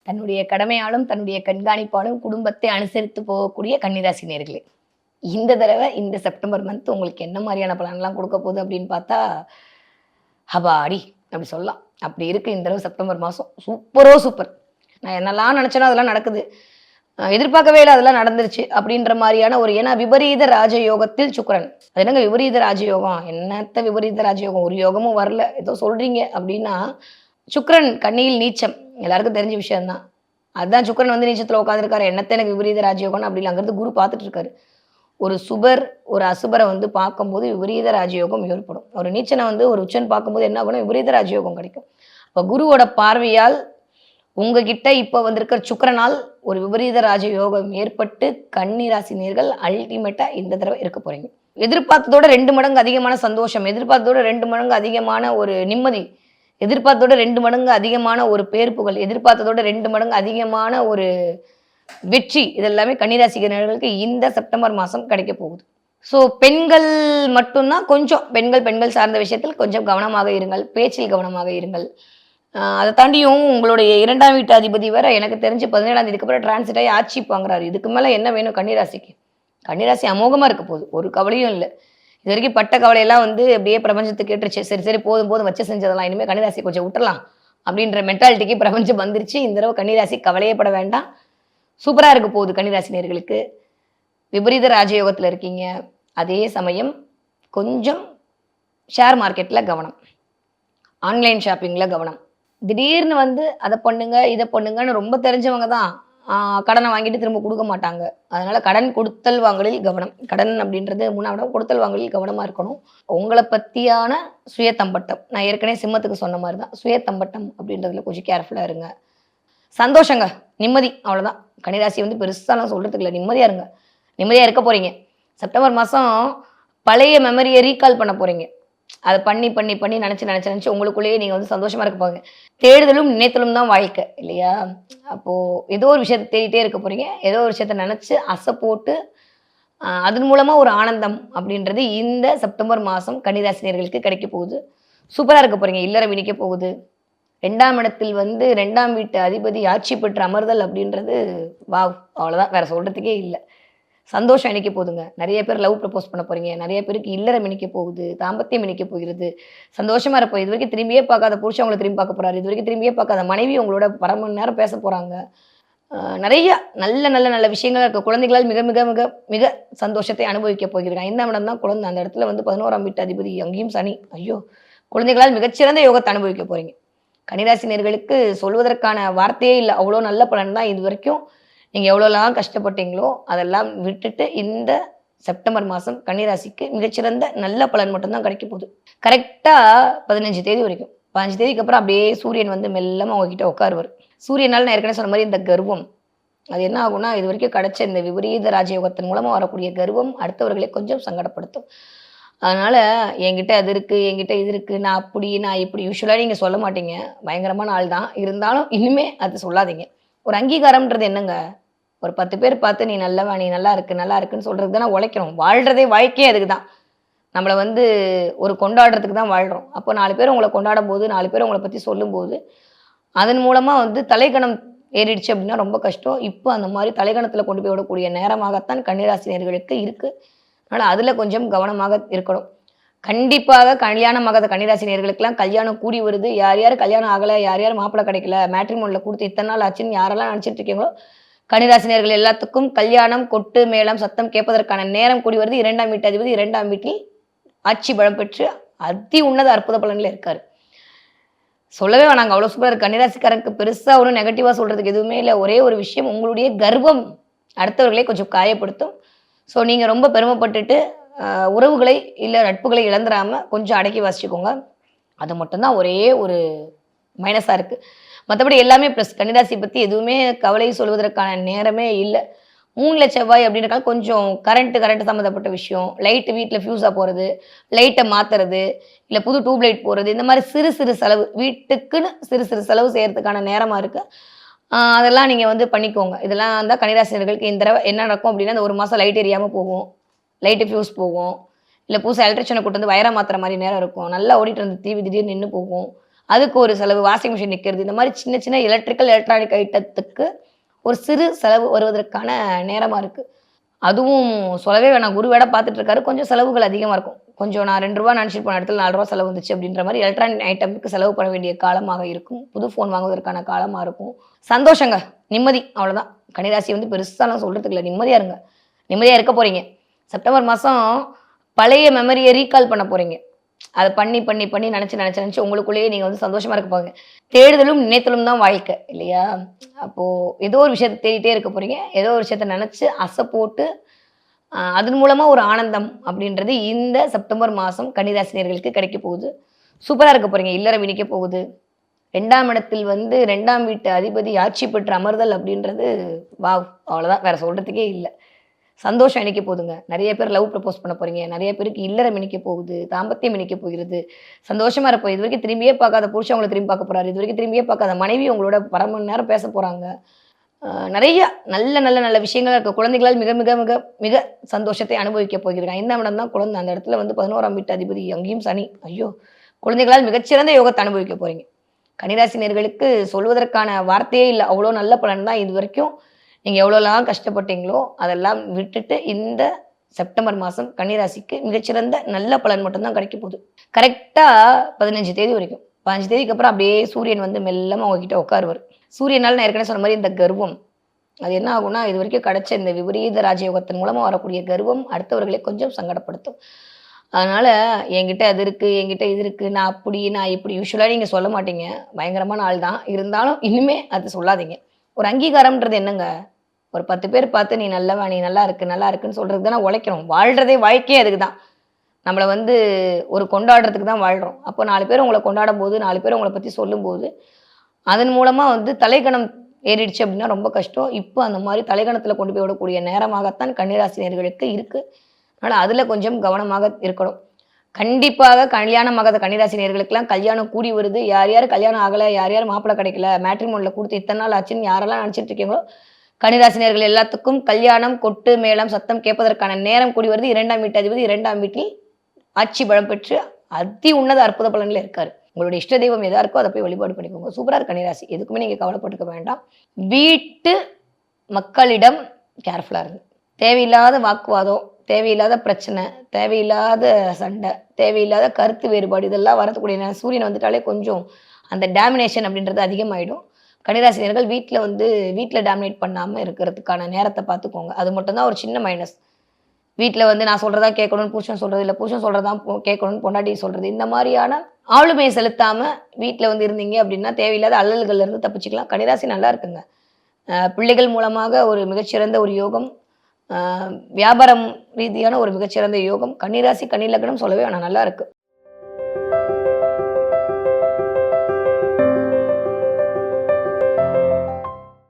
தன்னுடைய கடமையாலும், தன்னுடைய கண்காணிப்பாலும் குடும்பத்தை அனுசரித்து போகக்கூடிய கன்னிராசி நேயர்களே. இந்த தடவ இந்த செப்டம்பர் மந்த் உங்களுக்கு என்ன மாரியான பலன்லாம் குடுக்க போகுது அப்படின்னு பார்த்தா, அப்பாடி! அப்படி சொல்லலாம். அப்படி இருக்கு இந்த தடவ செப்டம்பர் மாசம். சூப்பரோ சூப்பர்! நான் என்னலாம் நெனச்சேனோ அதெல்லாம் நடக்குது. எதிர்பார்க்கவே இல்ல அதெல்லாம் நடந்துருச்சு. அப்படின்ற மாரியான ஒரு ஏன்னா விபரீத ராஜயோகத்தில் சுக்கிரன். அது என்னங்க விபரீத ராஜயோகம்? என்னத்த விபரீத ராஜயோகம்? ஒரு யோகமும் வரல. ஏதோ சொல்றீங்க அப்படின்னா, சுக்கிரன் கன்னியில் நீச்சம். எல்லாருக்கும் தெரிஞ்ச விஷயம் தான். அதான் சுக்கிரன் வந்து நீச்சத்துல உட்கார்ந்திருக்காரு. என்னத்த எனக்கு விபரீத ராஜயோகம்னு அப்படி அங்கிருந்து குரு பார்த்துட்டு இருக்காரு. ஒரு சுபர், ஒரு அசுபர வந்து பார்க்கும்போது விபரீத ராஜயோகம் ஏற்படும். ஒரு நீச்சன வந்து ஒரு உச்சன் பார்க்கும்போது என்ன ஆகும்னா விபரீத ராஜயோகம் கிடைக்கும். அப்ப குருவோட பார்வையால் உங்ககிட்ட இப்ப வந்திருக்கிற சுக்கிரனால் ஒரு விபரீத ராஜயோகம் ஏற்பட்டு கன்னி ராசி நேயர்கள் அல்டிமேட்டா இந்த தடவ இருக்க போறீங்க. எதிர்பார்த்ததோட 2 மடங்கு அதிகமான சந்தோஷம், எதிர்பார்த்ததோட 2 மடங்கு அதிகமான ஒரு நிம்மதி, எதிர்பார்த்ததோட 2 மடங்கு அதிகமான ஒரு பேர் புகழ், எதிர்பார்த்ததோட 2 மடங்கு அதிகமான ஒரு வெற்றி இதெல்லாமே கன்னிராசிக்காரர்களுக்கு இந்த செப்டம்பர் மாதம் கிடைக்க போகுது. ஸோ பெண்கள் மட்டும்தான் கொஞ்சம் பெண்கள் சார்ந்த விஷயத்தில் கொஞ்சம் கவனமாக இருங்கள். பேச்சில் கவனமாக இருங்கள். அதை தாண்டியும் உங்களுடைய 2ஆம் வீட்டு அதிபதி வேற எனக்கு தெரிஞ்சு 17ஆம் தேதிக்கு அப்புறம் டிரான்சிட் ஆகி ஆட்சி வாங்குறாரு. இதுக்கு மேலே என்ன வேணும் கன்னிராசிக்கு? கன்னிராசி அமோகமாக இருக்க போகுது. ஒரு கவலையும் இல்லை. இது வரைக்கும் பட்ட கவலையெல்லாம் வந்து அப்படியே பிரபஞ்சத்துக்கு கேட்டுருச்சு. சரி சரி போதும் போதும் வச்சு செஞ்சதெல்லாம் இனிமேல் கன்னிராசி கொஞ்சம் விட்டுறலாம் அப்படின்ற மென்டாலிட்டிக்கு பிரபஞ்சம் வந்துருச்சு. இந்த தடவை கன்னிராசி கவலையே பட வேண்டாம். சூப்பராக இருக்க போகுது கன்னிராசி நேயர்களுக்கு. விபரீத ராஜயோகத்தில் இருக்கீங்க. அதே சமயம் கொஞ்சம் ஷேர் மார்க்கெட்டில் கவனம், ஆன்லைன் ஷாப்பிங்கில் கவனம். திடீர்னு வந்து அதை பண்ணுங்க இதை பண்ணுங்கன்னு ரொம்ப தெரிஞ்சவங்க தான் கடனை வாங்கிட்டு திரும்ப கொடுக்க மாட்டாங்க. அதனால கடன் கொடுத்தல் வாங்கலில் கவனம். கடன் அப்படின்றது 3ஆம் இடம், கொடுத்தல் வாங்கலில் கவனமாக இருக்கணும். உங்களை பற்றியான சுயத்தம்பட்டம், நான் ஏற்கனவே சிம்மத்துக்கு சொன்ன மாதிரி தான், சுயத்தம்பட்டம் அப்படின்றதுல கொஞ்சம் கேர்ஃபுல்லாக இருங்க. சந்தோஷங்க, நிம்மதி, அவ்வளோதான். கன்னிராசி வந்து பெருசாலாம் சொல்கிறதுக்கு இல்லை, நிம்மதியாக இருங்க. நிம்மதியாக இருக்க போகிறீங்க. செப்டம்பர் மாதம் பழைய மெமரியை ரீகால் பண்ண போகிறீங்க. அதை பண்ணி பண்ணி பண்ணி நினச்சி உங்களுக்குள்ளேயே நீங்கள் வந்து சந்தோஷமாக இருக்க போகிறீங்க. தேடுதலும் நினைத்தலும் தான் வாழ்க்கை இல்லையா? அப்போது ஏதோ ஒரு விஷயத்தை தேடிட்டே இருக்க போகிறீங்க. ஏதோ ஒரு விஷயத்தை நினச்சி அசை போட்டு அதன் மூலமாக ஒரு ஆனந்தம் அப்படின்றது இந்த செப்டம்பர் மாதம் கன்னிராசினியர்களுக்கு கிடைக்க போகுது. சூப்பராக இருக்க போகிறீங்க. இல்லறம் இனிக்க போகுது. 2ஆம் இடத்தில் வந்து 2ஆம் வீட்டு அதிபதி ஆட்சி பெற்று அமர்தல் அப்படின்றது வாவ், அவ்வளோதான், வேற சொல்கிறதுக்கே இல்லை. சந்தோஷம் இணைக்க போகுதுங்க. நிறைய பேர் லவ் ப்ரப்போஸ் பண்ண போகிறீங்க. நிறைய பேருக்கு இல்லறம் இணைக்க போகுது, தாம்பத்தியம் இணைக்க போகிறது. சந்தோஷமாக இருப்போம். இது வரைக்கும் திரும்பியே பார்க்காத புருஷன் உங்களை திரும்பி பார்க்க போகிறாரு. இது வரைக்கும் திரும்பியே பார்க்காத மனைவி உங்களோட மணி நேரம் பேச போகிறாங்க. நிறைய நல்ல நல்ல நல்ல விஷயங்கள் இருக்க. குழந்தைகளால் மிக மிக மிக மிக சந்தோஷத்தை அனுபவிக்க போகிறீங்க. 5ஆம் இடம் தான் குழந்தை. அந்த இடத்துல வந்து 11ஆம் வீட்டு அதிபதி, அங்கேயும் சனி. ஐயோ, குழந்தைகளால் மிகச்சிறந்த யோகத்தை அனுபவிக்க போகிறீங்க. கன்னிராசி நேயர்களுக்கு சொல்வதற்கான வார்த்தையே இல்லை. அவ்வளோ நல்ல பலன் தான். இது வரைக்கும் நீங்கள் எவ்வளோலாம் கஷ்டப்பட்டீங்களோ அதெல்லாம் விட்டுட்டு இந்த செப்டம்பர் மாதம் கன்னிராசிக்கு மிகச்சிறந்த நல்ல பலன் மட்டும்தான் கிடைக்க போகுது. கரெக்டாக 15 தேதி வரைக்கும். 15 தேதிக்கு அப்புறம் அப்படியே சூரியன் வந்து மெல்லமாக உங்ககிட்ட உட்காருவார். சூரியனால் நான் ஏற்கனவே சொன்ன மாதிரி இந்த கர்வம் அது என்ன ஆகும்னா, இது வரைக்கும் கிடைச்ச இந்த விபரீத ராஜயோகத்தின் மூலமாக வரக்கூடிய கர்வம் அடுத்தவர்களை கொஞ்சம் சங்கடப்படுத்தும். அதனால் என்கிட்ட அது இருக்குது, என்கிட்ட இது இருக்குது, நான் அப்படி நான் இப்படி யூஸ்வலாக நீங்கள் சொல்ல மாட்டீங்க. பயங்கரமான ஆள் தான். இருந்தாலும் இனிமே அது சொல்லாதீங்க. ஒரு அங்கீகாரம்ன்றது என்னங்க? ஒரு 10 பேர் பார்த்து நீ நல்லவா, நீ நல்லா இருக்கு நல்லா இருக்குன்னு சொல்கிறது தானே உழைக்கணும். வாழ்கிறதே வாழ்க்கையே அதுக்கு தான். நம்மளை வந்து ஒரு கொண்டாடுறதுக்கு தான் வாழ்கிறோம். அப்போ 4 பேர் உங்களை கொண்டாடும் போது, 4 பேர் உங்களை பற்றி சொல்லும்போது, அதன் மூலமாக வந்து தலைக்கணம் ஏறிடுச்சு அப்படின்னா ரொம்ப கஷ்டம். இப்போ அந்த மாதிரி தலைக்கணத்தில் கொண்டு போய் விடக்கூடிய நேரமாகத்தான் கன்னிராசினியர்களுக்கு இருக்குது. அதனால் அதில் கொஞ்சம் கவனமாக இருக்கணும். கண்டிப்பாக கல்யாணமாகாத கன்னிராசினியர்களுக்கெல்லாம் கல்யாணம் கூடி வருது. யார் யார் கல்யாணம் ஆகலை, யார் யார் மாப்பிள்ளை கிடைக்கல, மேட்ரிமோனியில் கொடுத்து இத்தனை நாள் ஆச்சுன்னு யாரெல்லாம் நினச்சிட்டு இருக்கீங்களோ, கன்னிராசினியர்கள் எல்லாத்துக்கும் கல்யாணம், கொட்டு மேளம் சத்தம் கேட்பதற்கான நேரம் கூடி வருது. 2ஆம் வீட்டு அதிபதி 2ஆம் வீட்டில் ஆட்சி பலம் பெற்று அதி உன்னத அற்புத பலன்கள் இருக்காரு. சொல்லவே வேணாங்க, அவ்வளோ சூப்பராக இருக்கு. கன்னிராசிக்காரருக்கு பெருசாக ஒன்றும் நெகட்டிவாக சொல்கிறதுக்கு எதுவுமே இல்லை. ஒரே ஒரு விஷயம், உங்களுடைய கர்வம் அடுத்தவர்களே கொஞ்சம் காயப்படுத்தும். ஸோ நீங்கள் ரொம்ப பெருமைப்பட்டுட்டு உறவுகளை இல்லை நட்புகளை இழந்துடாமல் கொஞ்சம் அடக்கி வாசிச்சுக்கோங்க. அது மட்டும்தான் ஒரே ஒரு மைனஸாக இருக்குது. மற்றபடி எல்லாமே ப்ளஸ். கன்னிராசி பற்றி எதுவுமே கவலை சொல்வதற்கான நேரமே இல்லை. 3 செவ்வாய் அப்படின்றக்காக கொஞ்சம் கரண்ட்டு சம்மந்தப்பட்ட விஷயம், லைட்டு வீட்டில் ஃபியூஸாக போகிறது, லைட்டை மாற்றுறது, இல்லை புது டியூப் லைட் போடுறது, இந்த மாதிரி சிறு சிறு செலவு, வீட்டுக்குன்னு சிறு சிறு செலவு செய்கிறதுக்கான நேரமாக இருக்குது. அதெல்லாம் நீங்கள் வந்து பண்ணிக்கோங்க. இதெல்லாம் தான் கன்னிராசினர்களுக்கு இந்த தடவை என்ன நடக்கும் அப்படின்னா, இந்த 1 மாதம் லைட் எரியாமல் போகும், லைட்டு ஃபியூஸ் போகும், இல்லை புதுசாக எலக்ட்ரிஷனை கூட்டு வந்து வயரை மாற்றுற மாதிரி நேரம் இருக்கும். நல்லா ஓடிட்டு இருந்த டிவி திடீர்னு நின்று போகும். அதுக்கு ஒரு செலவு, வாஷிங் மிஷின் நிற்கிறது, இந்த மாதிரி சின்ன சின்ன எலக்ட்ரானிக் ஐட்டத்துக்கு ஒரு சிறு செலவு வருவதற்கான நேரமாக இருக்குது. அதுவும் சொல்லவே வேணாம். குரு வேட பார்த்துட்டு இருக்காரு. கொஞ்சம் செலவுகள் அதிகமா இருக்கும். கொஞ்சம் நான் ரூ. 2 நினைச்சிட்டு போன இடத்துல ரூ. 4 செலவு வந்துச்சு அப்படின்ற மாரி எலக்ட்ரானிக் ஐட்டம்க்கு செலவு பண்ண வேண்டிய காலமாக இருக்கும். புது ஃபோன் வாங்குவதற்கான காலமா இருக்கும். சந்தோஷங்க. நிம்மதி அவ்வளோதான். கன்னிராசி வந்து பெருசாலாம் சொல்றதுக்கு இல்ல. நிம்மதியா இருங்க. நிம்மதியா இருக்க போறீங்க. செப்டம்பர் மாசம் பழைய மெமரிய ரீகால் பண்ண போறீங்க. அத பண்ணி, பண்ணி, பண்ணி நெனச்சு உங்களுக்குள்ளேயே நீங்க வந்து சந்தோஷமா இருக்க போறீங்க. தேடுதலும், நினைத்தலும் தான் வாழ்க்கை இல்லையா? அப்போ ஏதோ ஒரு விஷயத்த தேடிட்டே இருக்க போறீங்க. ஏதோ ஒரு விஷயத்த நெனச்சு அசை போட்டு அதன் மூலமா ஒரு ஆனந்தம் அப்படின்றது இந்த செப்டம்பர் மாதம் கன்னிராசினியர்களுக்கு கிடைக்க போகுது. சூப்பரா இருக்க போறீங்க. இல்லறம் இனிக்க போகுது. 2ஆம் இடத்தில் வந்து 2ஆம் வீட்டு அதிபதி ஆட்சி பெற்று அமர்தல் அப்படின்றது வாவ்! அவ்வளோதான். வேற சொல்றதுக்கே இல்ல. சந்தோஷம் இணைக்க போகுதுங்க. நெறைய பேர் லவ் ப்ரப்போஸ் பண்ண போறீங்க. நெறைய பேருக்கு இல்லறம் இணைக்க போகுது. தாம்பத்தியம் இணைக்க போகிறது. சந்தோஷமா இருப்போம். இதுவரைக்கும் திரும்பியே பார்க்காத புருஷன் உங்கள திரும்பி பார்க்க போறாரு. இதுவரைக்கும் திரும்பியே பார்க்காத மனைவி உங்களோட 1/2 மணி நேரம் பேச போறாங்க. நெறைய நல்ல நல்ல நல்ல விஷயங்கள் இருக்கு. குழந்தைகளால் மிக மிக மிக மிக சந்தோஷத்தை அனுபவிக்க போகிறீர்கள். 5ஆம் இடம் தான் குழந்தை. அந்த இடத்துல வந்து 11ஆம் வீட்டு அதிபதி அங்கேயும் சனி. ஐயோ! குழந்தைகளால் மிகச்சிறந்த யோகத்த அனுபவிக்க போறீங்க. கன்னிராசி நேயர்களுக்கு சொல்வதற்கான வார்த்தையே இல்ல. அவ்வளோ நல்ல பலன் தான் இதுவரைக்கும். நீங்க எவ்வளோலாம் கஷ்டப்பட்டீங்களோ, அதெல்லாம் விட்டுட்டு இந்த செப்டம்பர் மாதம் கன்னிராசிக்கு மிகச்சிறந்த நல்ல பலன் மட்டும் தான் கிடைக்க போகுது. கரெக்ட்டா 15 தேதி வரைக்கும். 15 தேதிக்கு அப்புறம் அப்படியே சூரியன் வந்து மெல்லமா உங்ககிட்ட உட்காருவாரு. சூரியனால நான் ஏற்கனவே சொன்ன மாரி இந்த கர்வம், அது என்ன ஆகும்னா, இதுவரைக்கும் கிடைச்ச இந்த விபரீத ராஜயோகத்தின் மூலமா வரக்கூடிய கர்வம் அடுத்தவர்களை கொஞ்சம் சங்கடப்படுத்தும். அதனால என்கிட்ட அது இருக்கு, என்கிட்ட இது இருக்கு, நான் அப்படி, நான் இப்படி யூசுவலா நீங்க சொல்ல மாட்டீங்க. பயங்கரமான ஆள் தான். இருந்தாலும் இனிமே அது சொல்லாதீங்க. ஒரு அங்கீகாரம்ன்றது என்னங்க? ஒரு 10 பேர் பார்த்து நீ நல்லவன், நீ நல்லா இருக்கு, நல்லா இருக்குன்னு சொல்றதுக்கு தானே உழைக்கிறோம். வாழ்றதே வாழ்க்கையே அதுக்கு தான். நம்மள வந்து ஒரு கொண்டாடுறதுக்கு தான் வாழ்றோம். அப்போ 4 பேர் உங்கள கொண்டாடும்போது, 4 பேர் உங்கள பத்தி சொல்லும்போது, அதன் மூலமா வந்து தலைக்கணம் ஏறிடுச்சு அப்படின்னா ரொம்ப கஷ்டம். இப்போ அந்த மாரி தலைக்கணத்தில கொண்டு போய் விடக்கூடிய நேரமாகத்தான் கன்னிராசி நேயர்களுக்கு இருக்கு. அதனால அதில கொஞ்சம் கவனமாக இருக்கணும். கண்டிப்பாக கல்யாணம் ஆகாத கன்னிராசி நேயர்களுக்கெல்லாம் கல்யாணம் கூடி வருது. யார் யார் கல்யாணம் ஆகல, யார் யார் மாப்பிள்ளை கிடைக்கல, மேட்ரிமோனில குடுத்து இத்தன நாள் ஆச்சுன்னு யாரெல்லாம் நினைச்சிட்டு இருக்கீங்களோ, கன்னிராசி நேயர்கள் எல்லாத்துக்கும் கல்யாணம், கொட்டு, மேளம், சத்தம் கேட்பதற்கான நேரம் கூடி வருது. 2ஆம் வீட்டு அதிபதி 2ஆம் வீட்டில் ஆட்சி பலம் பெற்று அதி உன்னத அற்புத பலன்ல இருக்காரு. உங்களுடைய இஷ்ட தெய்வம் எதா இருக்கோ அதை போய் வழிபாடு பண்ணிக்கோங்க. சூப்பரா இருக்கு கன்னிராசி. எதுக்குமே நீங்க கவலைப்பட்டுக்க வேண்டாம். வீட்டு மக்களிடம் கேர்ஃபுல்லா இருங்க. தேவையில்லாத வாக்குவாதம், தேவையில்லாத பிரச்சனை, தேவையில்லாத சண்டை, தேவையில்லாத கருத்து வேறுபாடு இதெல்லாம் வரக்கூடிய நேரம். சூரியன் வந்துட்டாலே கொஞ்சம் அந்த டாமினேஷன் அப்படின்றது அதிகமாயிடும். கன்னிராசினியர்கள் வீட்ல டாமினேட் பண்ணாம இருக்கிறதுக்கான நேரத்த பார்த்துக்கோங்க. அது மட்டும் தான் ஒரு சின்ன மைனஸ். வீட்ல வந்து நான் சொல்றதா கேட்கணும்னு புருஷன் சொல்றது, இல்ல புருஷன் சொல்றதா கேட்கணும்னு பொண்டாட்டி சொல்றது. இந்த மாரியான ஆளுமையை செலுத்தாம வீட்ல வந்து இருந்தீங்க அப்படின்னா, தேவையில்லாத அல்லல்கள்ல இருந்து தப்பிச்சுக்கலாம். கன்னிராசி நல்லா இருக்குங்க. பிள்ளைகள் மூலமாக ஒரு மிகச்சிறந்த ஒரு யோகம். அ வியாபாரம் ரீதியான ஒரு மிகச்சிறந்த யோகம். கன்னிராசி, கன்னி லக்னம் சொல்லவே வேணாம். நல்லா இருக்கு.